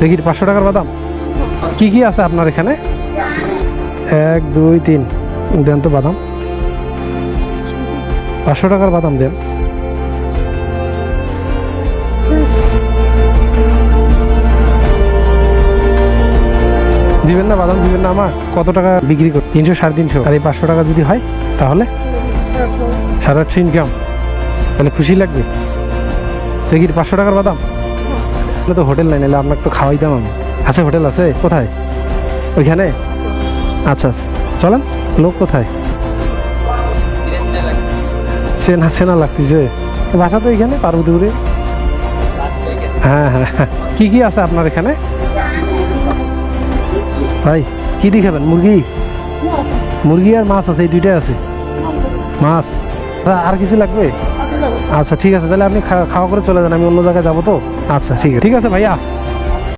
দেখি 500 টাকার বাদাম কি কি আছে আপনার এখানে? 1 2 3 দেন তো বাদাম, 500 টাকার বাদাম দেন। দিবেন না বাদাম দিবেন না? আমার কত টাকা বিক্রি কর? 300 350, আর এই 500 টাকা যদি হয় তাহলে 850 ইনকাম, তাহলে খুশি লাগবে। দেখি 500 টাকার বাদাম। তো হোটেল নাই, নাহলে আপনাকে তো খাওয়াইতাম আমি। আচ্ছা হোটেল আছে কোথায়? ওইখানে? আচ্ছা আচ্ছা চলেন। লোক কোথায়? চেনা চেনা লাগতেছে। বাসা তো এখানে পার্বতীপুরে। হ্যাঁ হ্যাঁ হ্যাঁ। কি কি আছে আপনার এখানে ভাই? কি দিয়ে খাবেন? মুরগি? মুরগি আর মাছ আছে, এই দুইটাই আছে। মাছ আর কিছু লাগবে? আচ্ছা ঠিক আছে, তাহলে আপনি খাওয়া করে চলে যান, আমি অন্য জায়গায় যাবো তো। আচ্ছা ঠিক আছে, ঠিক আছে ভাইয়া।